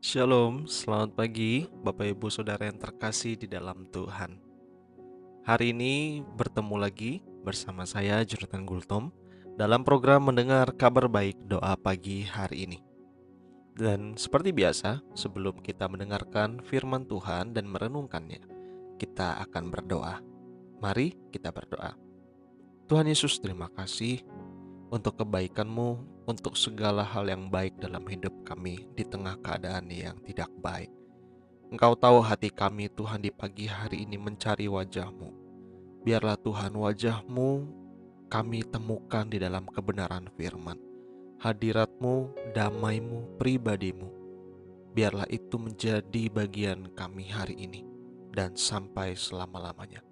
Shalom, selamat pagi Bapak Ibu Saudara yang terkasih di dalam Tuhan. Hari ini bertemu lagi bersama saya Jonathan Gultom dalam program mendengar kabar baik doa pagi hari ini. Dan seperti biasa, sebelum kita mendengarkan firman Tuhan dan merenungkannya, kita akan berdoa. Mari kita berdoa. Tuhan Yesus, terima kasih untuk kebaikan-Mu, untuk segala hal yang baik dalam hidup kami di tengah keadaan yang tidak baik. Engkau tahu hati kami Tuhan di pagi hari ini mencari wajah-Mu. Biarlah Tuhan wajah-Mu kami temukan di dalam kebenaran firman. Hadirat-Mu, damai-Mu, pribadi-Mu. Biarlah itu menjadi bagian kami hari ini dan sampai selama-lamanya.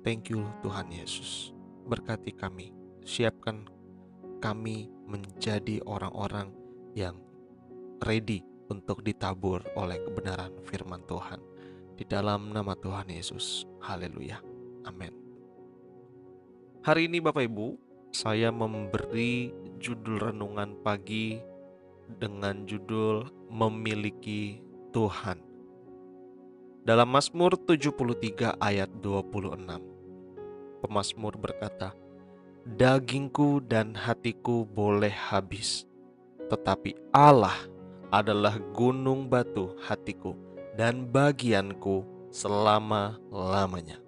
Thank you Tuhan Yesus. Berkati kami, siapkan kami menjadi orang-orang yang ready untuk ditabur oleh kebenaran firman Tuhan. Di dalam nama Tuhan Yesus. Haleluya. Amin. Hari ini Bapak Ibu, saya memberi judul renungan pagi dengan judul Memiliki Tuhan. Dalam Mazmur 73 ayat 26, pemazmur berkata, "Dagingku dan hatiku boleh habis, tetapi Allah adalah gunung batu hatiku dan bagianku selama-lamanya."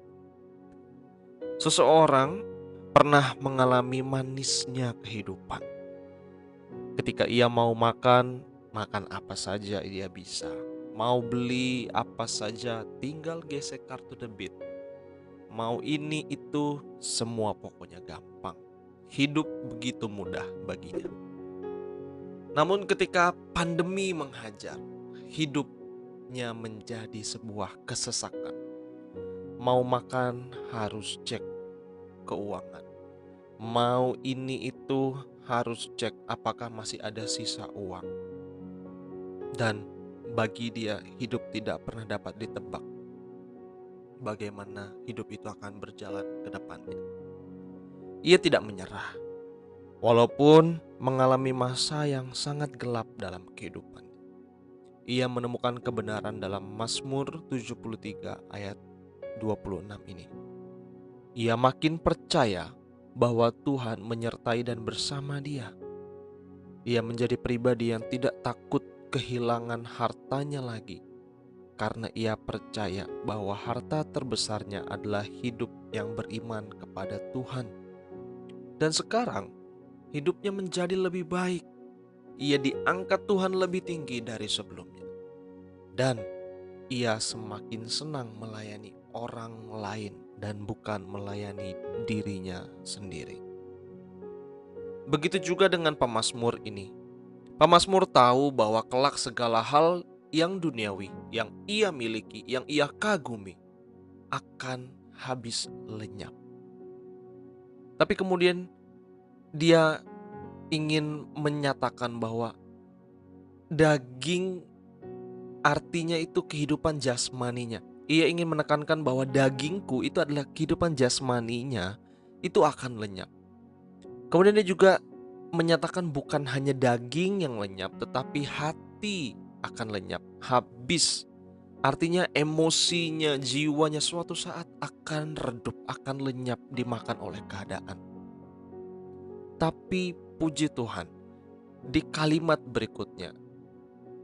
Seseorang pernah mengalami manisnya kehidupan. Ketika ia mau makan, makan apa saja ia bisa. Mau beli apa saja, tinggal gesek kartu debit. Mau ini itu, semua pokoknya gampang. Hidup begitu mudah baginya. Namun ketika pandemi menghajar, hidupnya menjadi sebuah kesesakan. Mau makan harus cek keuangan. Mau ini itu harus cek apakah masih ada sisa uang. Dan bagi dia hidup tidak pernah dapat ditebak bagaimana hidup itu akan berjalan ke depannya. Ia tidak menyerah walaupun mengalami masa yang sangat gelap dalam kehidupan. Ia menemukan kebenaran dalam Mazmur 73 ayat 26 ini. Ia makin percaya bahwa Tuhan menyertai dan bersama dia. Ia menjadi pribadi yang tidak takut kehilangan hartanya lagi, karena ia percaya bahwa harta terbesarnya adalah hidup yang beriman kepada Tuhan. Dan sekarang hidupnya menjadi lebih baik. Ia diangkat Tuhan lebih tinggi dari sebelumnya. Dan ia semakin senang melayani orang lain dan bukan melayani dirinya sendiri. Begitu juga dengan pemazmur ini. Pemazmur tahu bahwa kelak segala hal yang duniawi, yang ia miliki, yang ia kagumi, akan habis lenyap. Tapi kemudian dia ingin menyatakan bahwa daging artinya itu kehidupan jasmaninya. Ia ingin menekankan bahwa dagingku itu adalah kehidupan jasmaninya, itu akan lenyap. Kemudian dia juga menyatakan bukan hanya daging yang lenyap, tetapi hati akan lenyap, habis. Artinya emosinya, jiwanya suatu saat akan redup, akan lenyap dimakan oleh keadaan. Tapi puji Tuhan, di kalimat berikutnya,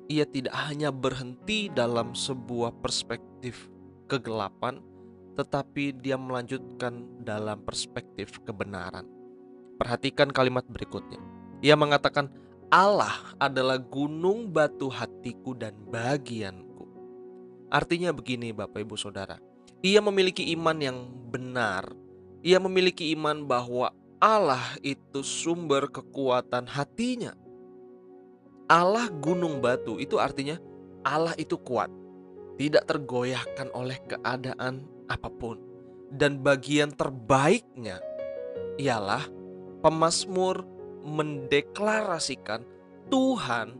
ia tidak hanya berhenti dalam sebuah perspektif kegelapan, tetapi dia melanjutkan dalam perspektif kebenaran. Perhatikan kalimat berikutnya. Ia mengatakan, Allah adalah gunung batu hatiku dan bagianku. Artinya begini Bapak Ibu Saudara, ia memiliki iman yang benar. Ia memiliki iman bahwa Allah itu sumber kekuatan hatinya. Allah gunung batu itu artinya Allah itu kuat, tidak tergoyahkan oleh keadaan apapun. Dan bagian terbaiknya ialah pemazmur mendeklarasikan Tuhan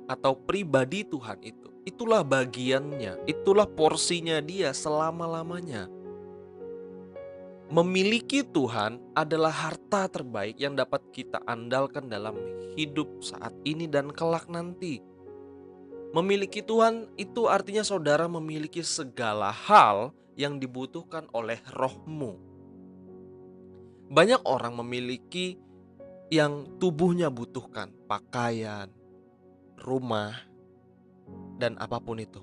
atau pribadi Tuhan itu. Itulah bagiannya, itulah porsinya dia selama-lamanya. Memiliki Tuhan adalah harta terbaik yang dapat kita andalkan dalam hidup saat ini dan kelak nanti. Memiliki Tuhan itu artinya saudara memiliki segala hal yang dibutuhkan oleh rohmu. Banyak orang memiliki yang tubuhnya butuhkan, pakaian, rumah, dan apapun itu.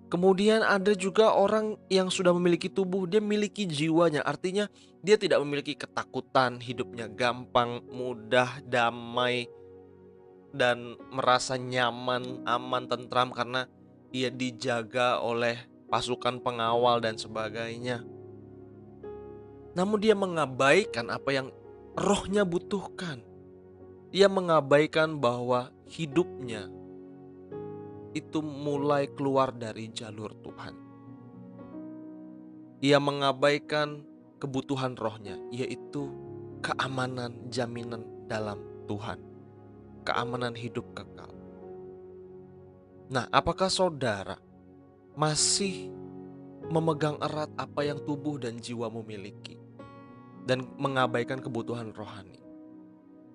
Kemudian ada juga orang yang sudah memiliki tubuh, dia memiliki jiwanya. Artinya dia tidak memiliki ketakutan, hidupnya gampang, mudah, damai, dan merasa nyaman, aman, tentram karena dia dijaga oleh pasukan pengawal dan sebagainya. Namun dia mengabaikan apa yang rohnya butuhkan. Dia mengabaikan bahwa hidupnya itu mulai keluar dari jalur Tuhan. Ia mengabaikan kebutuhan rohnya, yaitu keamanan, jaminan dalam Tuhan, keamanan hidup kekal. Nah, apakah saudara masih memegang erat apa yang tubuh dan jiwa memiliki dan mengabaikan kebutuhan rohani?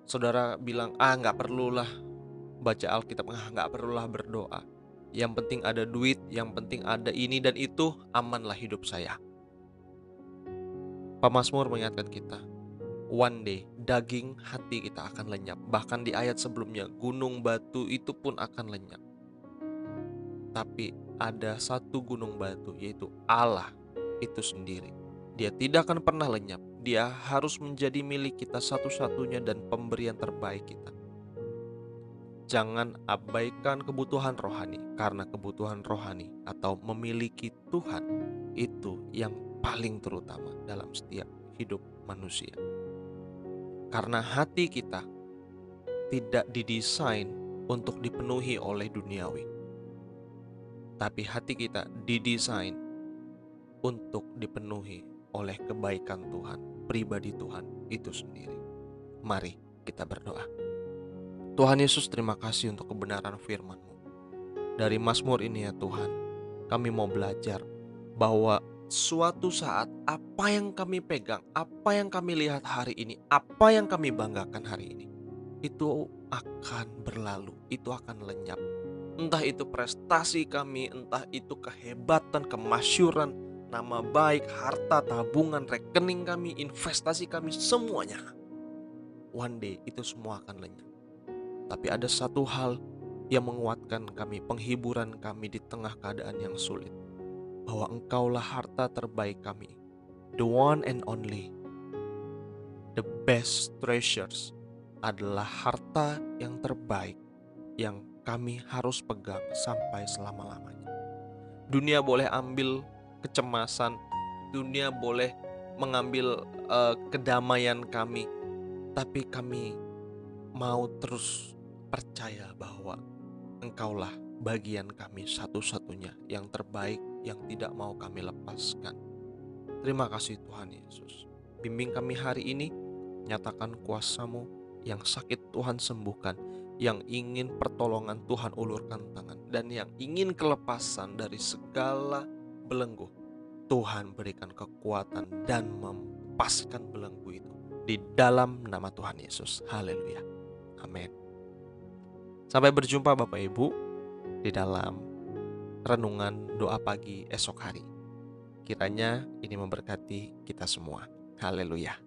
Saudara bilang, nggak perlulah baca Alkitab, nggak perlulah berdoa. Yang penting ada duit, yang penting ada ini dan itu, amanlah hidup saya. Pemazmur mengingatkan kita, one day daging hati kita akan lenyap. Bahkan di ayat sebelumnya, gunung batu itu pun akan lenyap. Tapi ada satu gunung batu, yaitu Allah itu sendiri. Dia tidak akan pernah lenyap. Dia harus menjadi milik kita satu-satunya dan pemberian terbaik kita. Jangan abaikan kebutuhan rohani, karena kebutuhan rohani atau memiliki Tuhan itu yang paling terutama dalam setiap hidup manusia. Karena hati kita tidak didesain untuk dipenuhi oleh duniawi, tapi hati kita didesain untuk dipenuhi oleh kebaikan Tuhan, pribadi Tuhan itu sendiri. Mari kita berdoa. Tuhan Yesus, terima kasih untuk kebenaran firman-Mu. Dari Mazmur ini ya Tuhan, kami mau belajar bahwa suatu saat apa yang kami pegang, apa yang kami lihat hari ini, apa yang kami banggakan hari ini, itu akan berlalu, itu akan lenyap. Entah itu prestasi kami, entah itu kehebatan, kemasyuran, nama baik, harta, tabungan, rekening kami, investasi kami, semuanya. One day itu semua akan lenyap. Tapi ada satu hal yang menguatkan kami, penghiburan kami di tengah keadaan yang sulit, bahwa Engkaulah harta terbaik kami, the one and only, the best treasures, adalah harta yang terbaik yang kami harus pegang sampai selama-lamanya. Dunia boleh ambil kecemasan, dunia boleh mengambil kedamaian kami, tapi kami mau terus percaya bahwa Engkaulah bagian kami satu-satunya yang terbaik yang tidak mau kami lepaskan. Terima kasih Tuhan Yesus. Bimbing kami hari ini, nyatakan kuasa-Mu, yang sakit Tuhan sembuhkan, yang ingin pertolongan Tuhan ulurkan tangan, dan yang ingin kelepasan dari segala belenggu, Tuhan berikan kekuatan dan melepaskan belenggu itu di dalam nama Tuhan Yesus. Haleluya. Amin. Sampai berjumpa Bapak Ibu di dalam renungan doa pagi esok hari. Kiranya ini memberkati kita semua. Haleluya.